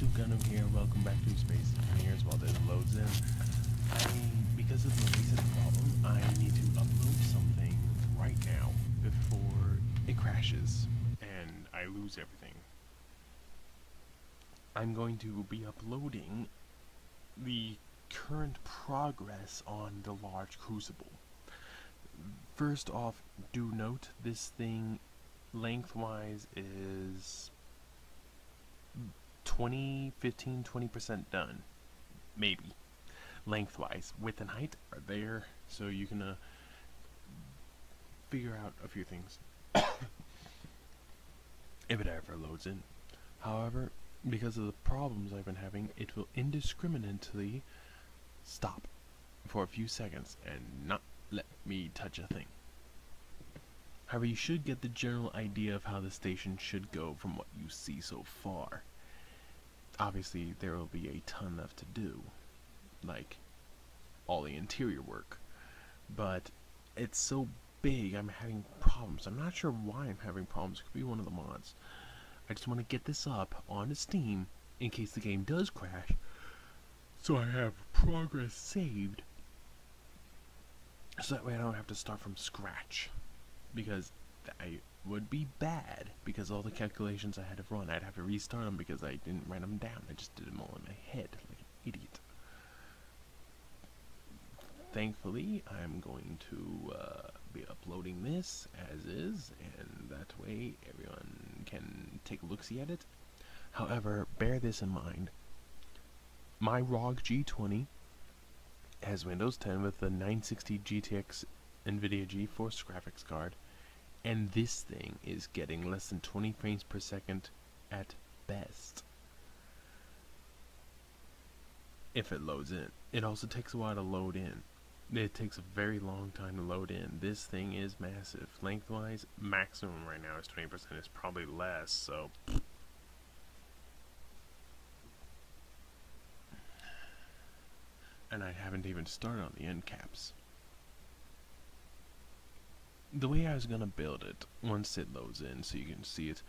YouTube Gunner here, welcome back to Space Engineers. While this loads in, because of the recent problem, I need to upload something right now before it crashes and I lose everything. I'm going to be uploading the current progress on the Large Crucible. First off, do note this thing lengthwise is 20% done, maybe. Lengthwise, width and height are there, so you can figure out a few things if it ever loads in. However, because of the problems I've been having, it will indiscriminately stop for a few seconds and not let me touch a thing. However, you should get the general idea of how the station should go from what you see so far. Obviously, there will be a ton left to do, like all the interior work, but it's so big I'm having problems. I'm not sure why I'm having problems. It could be one of the mods. I just want to get this up onto Steam in case the game does crash, so I have progress saved, so that way I don't have to start from scratch, because I would be bad, because all the calculations I had to run, I'd have to restart them because I didn't write them down. I just did them all in my head like an idiot. Thankfully, I'm going to be uploading this as is, and that way everyone can take a look-see at it. However, bear this in mind. My ROG G20 has Windows 10 with the 960 GTX NVIDIA GeForce graphics card, and this thing is getting less than 20 frames per second at best, if it loads in. It also takes a while to load in. It takes a very long time to load in. This thing is massive. Lengthwise, maximum right now is 20%. It's probably less, so and I haven't even started on the end caps. The way I was going to build it, once it loads in so you can see it,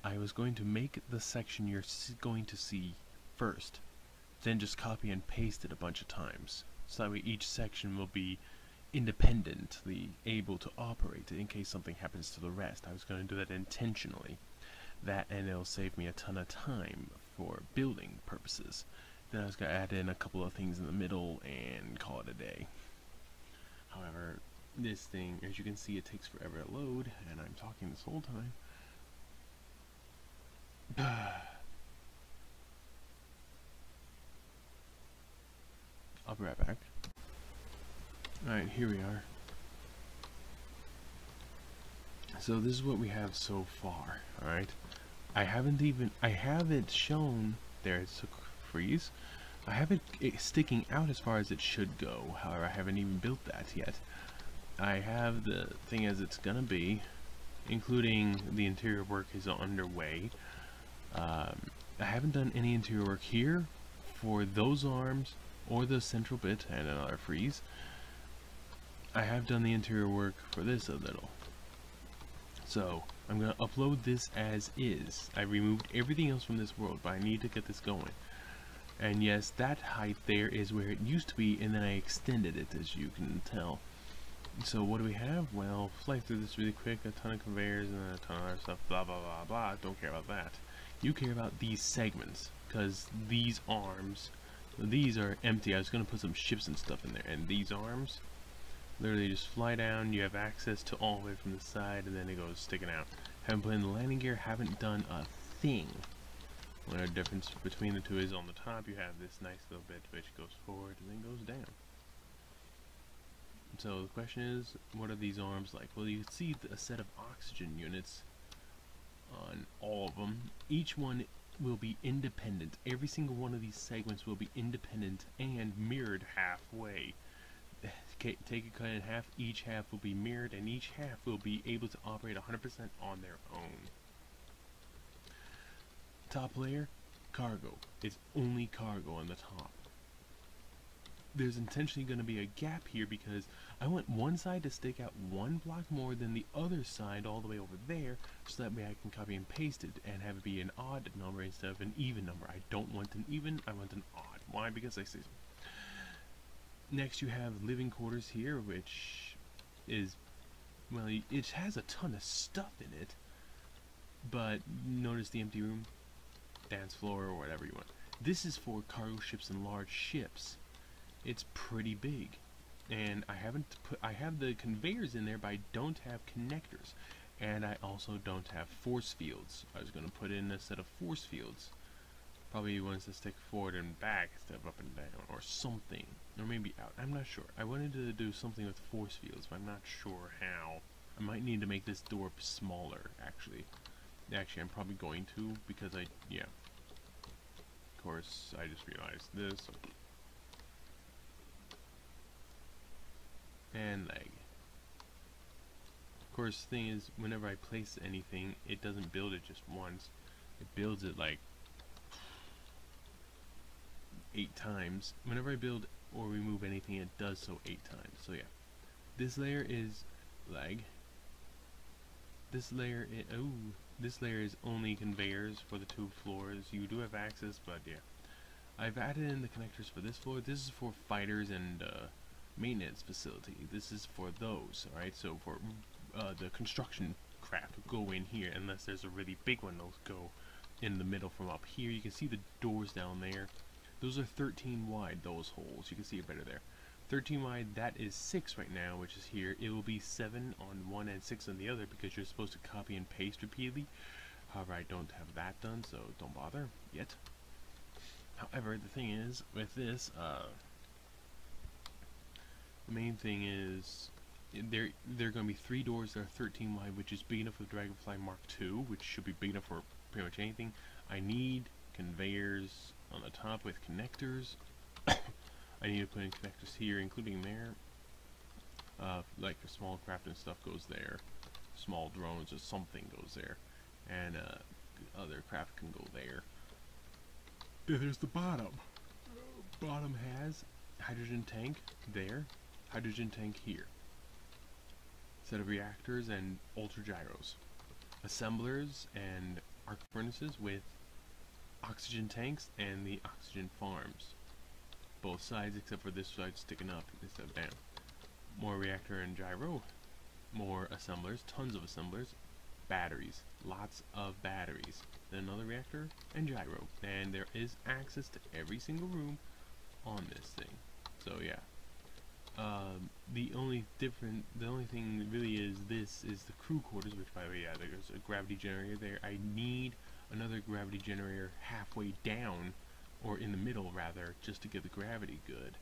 I was going to make the section you're going to see first, then just copy and paste it a bunch of times, so that way each section will be independently able to operate in case something happens to the rest. I was going to do that intentionally, and it'll save me a ton of time for building purposes. Then I was going to add in a couple of things in the middle and call it a day. However, this thing, as you can see, it takes forever to load, and I'm talking this whole time. I'll be right back. Alright, here we are. So this is what we have so far, alright? I have it shown, there it's a freeze. I have it sticking out as far as it should go. However, I haven't even built that yet. I have the thing as it's gonna be, including the interior work is underway. I haven't done any interior work here for those arms or the central bit and another freeze. I have done the interior work for this a little. So I'm gonna upload this as is. I removed everything else from this world, but I need to get this going. And yes, that height there is where it used to be, and then I extended it, as you can tell. So what do we have? Well, fly through this really quick. A ton of conveyors and a ton of other stuff. Blah blah blah blah. Don't care about that. You care about these segments, because these arms, these are empty. I was gonna put some ships and stuff in there, and these arms literally just fly down. You have access to all the way from the side, and then it goes sticking out. Haven't put in the landing gear. Haven't done a thing. One other difference between the two is on the top you have this nice little bit which goes forward and then goes down. So the question is, what are these arms like? Well, you can see a set of oxygen units on all of them. Each one will be independent. Every single one of these segments will be independent and mirrored halfway. Take it cut in half, each half will be mirrored, and each half will be able to operate 100% on their own. Top layer, cargo. It's only cargo on the top. there's intentionally going to be a gap here because I want one side to stick out one block more than the other side all the way over there, so that way I can copy and paste it and have it be an odd number instead of an even number. I don't want an even, I want an odd. Why? Because I say so. Next you have living quarters here, which is, well, it has a ton of stuff in it, but notice the empty room, dance floor, or whatever you want. This is for cargo ships and large ships. It's pretty big, and I have the conveyors in there, but I don't have connectors, and I also don't have force fields. I was going to put in a set of force fields. Probably wants to stick forward and back instead of up and down, or something, or maybe out. I'm not sure. I wanted to do something with force fields, but I'm not sure how. I might need to make this door smaller, actually. Actually, I'm probably going to, because yeah. Of course, I just realized this. And leg. Of course, the thing is, whenever I place anything, it doesn't build it just once. It builds it like 8 times. Whenever I build or remove anything, it does so 8 times. So yeah, this layer is leg. This layer is only conveyors for the 2 floors. You do have access, but yeah. I've added in the connectors for this floor. This is for fighters and maintenance facility. This is for those, alright? So for the construction craft go in here, unless there's a really big one, those go in the middle from up here. You can see the doors down there. Those are 13 wide, those holes. You can see it better there. 13 wide, that is 6 right now, which is here. It will be 7 on one and 6 on the other, because you're supposed to copy and paste repeatedly. However, I don't have that done, so don't bother yet. However, the thing is, with this, the main thing is, there are going to be 3 doors that are 13 wide, which is big enough for the Dragonfly Mark II, which should be big enough for pretty much anything. I need conveyors on the top with connectors. I need to put in connectors here, including there. Like a small craft and stuff goes there. Small drones or something goes there. And other craft can go there. Then there's the bottom. Bottom has hydrogen tank there, hydrogen tank here. Set of reactors and ultra gyros. Assemblers and arc furnaces with oxygen tanks and the oxygen farms. Both sides except for this side sticking up instead of down. More reactor and gyro. More assemblers, tons of assemblers. Batteries, lots of batteries. Then another reactor and gyro. And there is access to every single room on this thing. So yeah. The only thing really is this is the crew quarters, which by the way, yeah, there's a gravity generator there. I need another gravity generator halfway down, or in the middle rather, just to get the gravity good.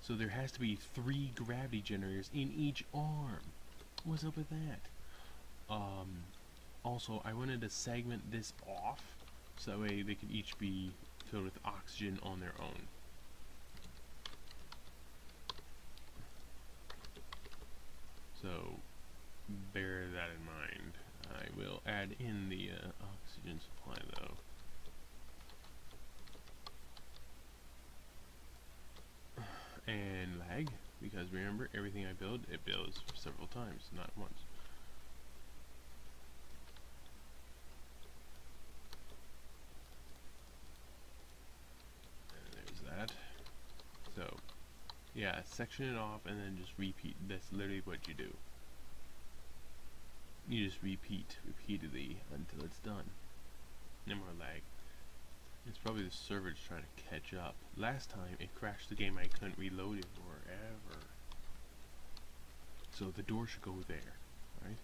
So there has to be 3 gravity generators in each arm. What's up with that? Also, I wanted to segment this off, so that way they could each be filled with oxygen on their own. So, bear that in mind. I will add in the oxygen supply though. And lag, because remember, everything I build, it builds several times, not once. And there's that. So, yeah, section it off and then just repeat. That's literally what you do. You just repeat repeatedly until it's done. No more lag. It's probably the server's trying to catch up. Last time it crashed the game, I couldn't reload it forever. So the door should go there, right?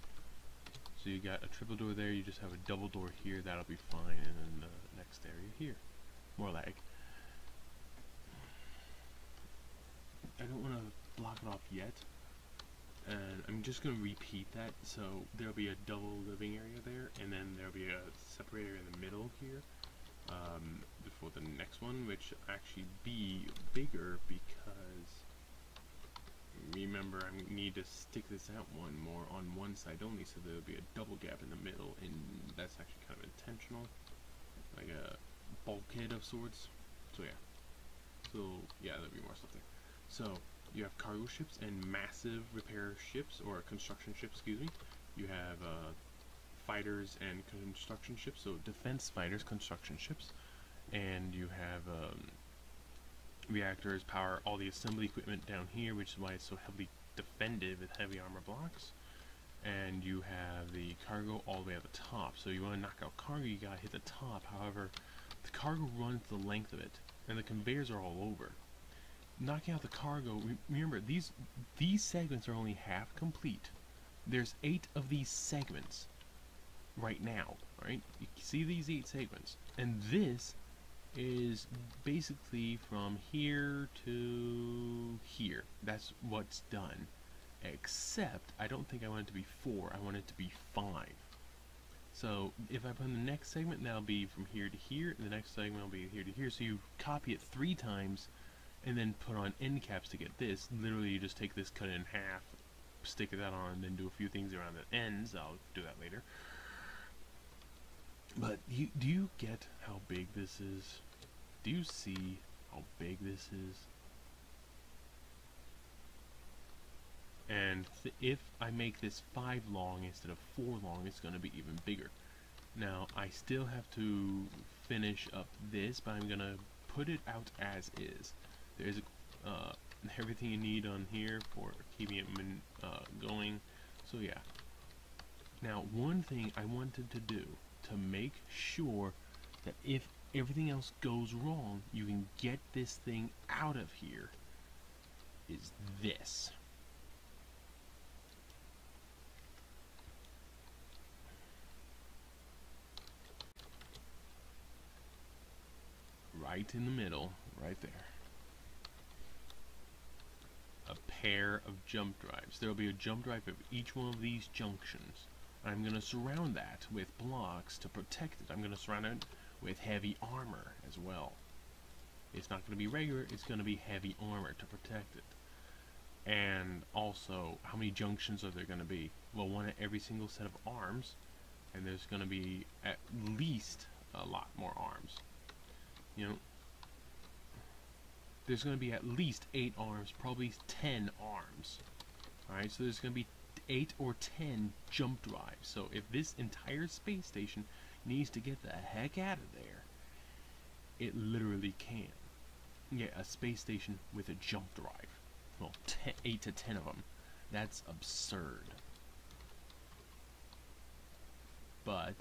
So you got a triple door there, you just have a double door here, that'll be fine, and then the next area here. More lag. I don't want to block it off yet. And I'm just going to repeat that, so there'll be a double living area there, and then there'll be a separator in the middle here. Before the next one, which actually be bigger because remember I need to stick this out one more on one side only, so there'll be a double gap in the middle, and that's actually kind of intentional, like a bulkhead of sorts. So yeah, there'll be more stuff there. So you have cargo ships and massive repair ships, or construction ships, excuse me. You have fighters and construction ships, so defense fighters, construction ships, and you have reactors, power, all the assembly equipment down here, which is why it's so heavily defended with heavy armor blocks. And you have the cargo all the way at the top. So you want to knock out cargo, you gotta hit the top. However, the cargo runs the length of it, and the conveyors are all over. Knocking out the cargo, remember, these segments are only half complete. There's 8 of these segments right now, right? You see these 8 segments, and this is basically from here to here. That's what's done. Except, I don't think I want it to be 4, I want it to be 5. So, if I put in the next segment, that'll be from here to here, and the next segment will be here to here. So you copy it 3 times, and then put on end caps to get this. Literally, you just take this, cut it in half, stick that on, and then do a few things around the ends. I'll do that later. But, do you get how big this is? Do you see how big this is? And if I make this 5 long instead of 4 long, it's going to be even bigger. Now, I still have to finish up this, but I'm going to put it out as is. There's everything you need on here for keeping it going. So yeah. Now, one thing I wanted to do to make sure that if everything else goes wrong, you can get this thing out of here, is this. Right in the middle, right there. A pair of jump drives. There will be a jump drive of each one of these junctions. I'm going to surround that with blocks to protect it. I'm going to surround it with heavy armor as well. It's not going to be regular, it's going to be heavy armor to protect it. And also, how many junctions are there going to be? Well, one at every single set of arms, and there's going to be at least a lot more arms. You know, there's going to be at least 8 arms, probably 10 arms. Alright, so there's going to be 8 or 10 jump drives. So if this entire space station needs to get the heck out of there, it literally can. Yeah, a space station with a jump drive. Well, 8 to 10 of them. That's absurd. But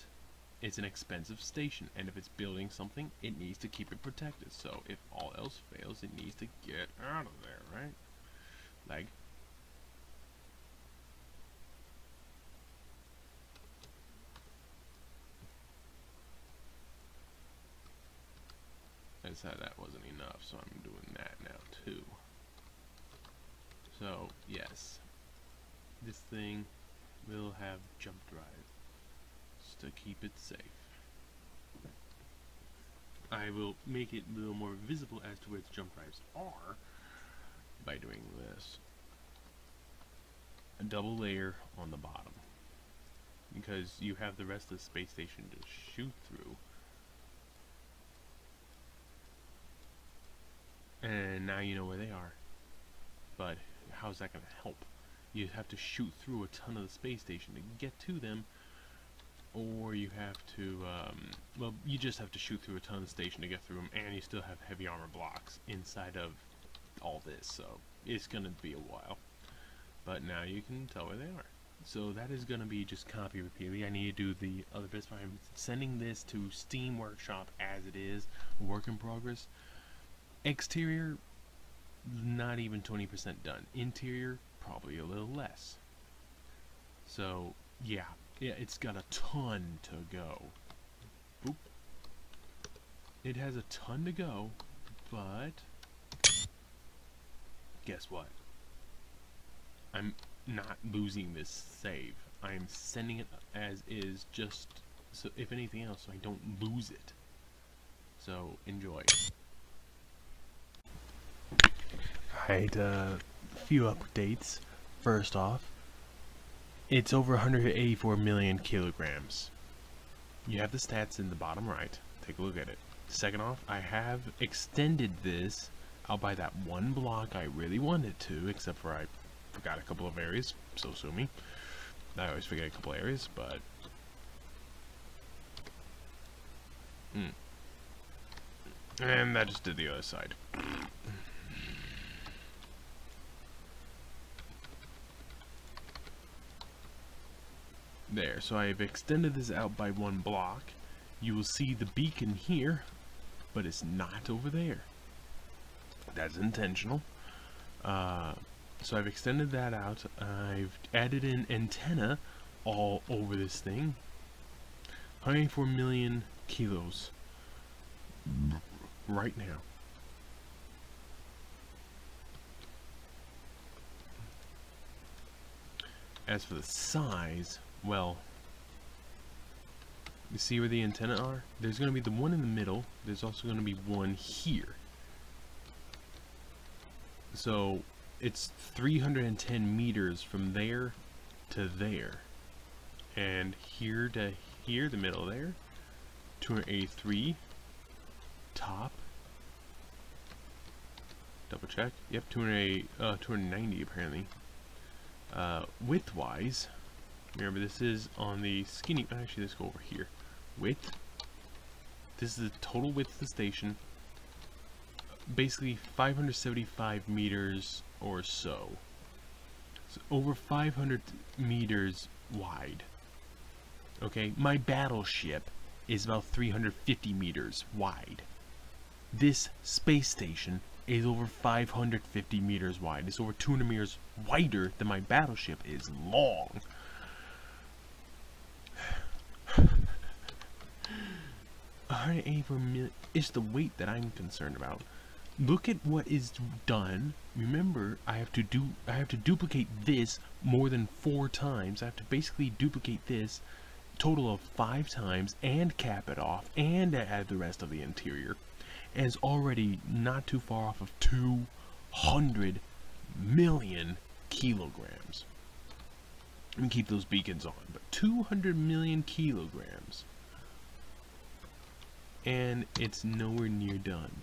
it's an expensive station, and if it's building something, it needs to keep it protected. So if all else fails, it needs to get out of there, right? Like, I decided that wasn't enough, so I'm doing that now too. So yes, this thing will have jump drive to keep it safe. I will make it a little more visible as to where its jump drives are by doing this. A double layer on the bottom, because you have the rest of the space station to shoot through. And now you know where they are. But how's that going to help? You have to shoot through a ton of the space station to get to them, or you have to, well, you just have to shoot through a ton of the station to get through them, and you still have heavy armor blocks inside of all this, so it's going to be a while. But now you can tell where they are. So that is going to be just copy repeatedly. I need to do the other bits, but I'm sending this to Steam Workshop as it is, work in progress. Exterior, not even 20% done. Interior, probably a little less. So, yeah, it's got a ton to go. Boop. It has a ton to go, but guess what? I'm not losing this save. I'm sending it as is, just so if anything else, so I don't lose it. So, enjoy. Alright, few updates. First off, it's over 184 million kilograms. You have the stats in the bottom right. Take a look at it. Second off, I have extended this out by that one block I really wanted to, except for I forgot a couple of areas, so sue me. I always forget a couple areas, but... And that just did the other side. There, so I've extended this out by one block. You will see the beacon here, but it's not over there. That's intentional. So I've extended that out. I've added an antenna all over this thing. 184 million kilos right now. As for the size, well, you see where the antenna are? There's going to be the one in the middle. There's also going to be one here. So it's 310 meters from there to there. And here to here, the middle there. 283 top. Double check. Yep, 290 apparently. Width-wise, remember this is on the skinny. Actually, let's go over here. Width. This is the total width of the station. Basically 575 meters or so. So over 500 meters wide. Okay, my battleship is about 350 meters wide. This space station is over 550 meters wide. It's over 200 meters wider than my battleship is long. It's the weight that I'm concerned about. Look at what is done. Remember, I have to duplicate this more than 4 times. I have to basically duplicate this total of 5 times and cap it off and add the rest of the interior. And it's already not too far off of 200 million kilograms. Let me keep those beacons on, but 200 million kilograms. And it's nowhere near done.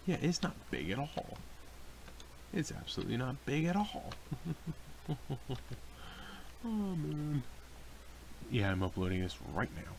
Yeah, it's not big at all. It's absolutely not big at all. Oh man. Yeah, I'm uploading this right now.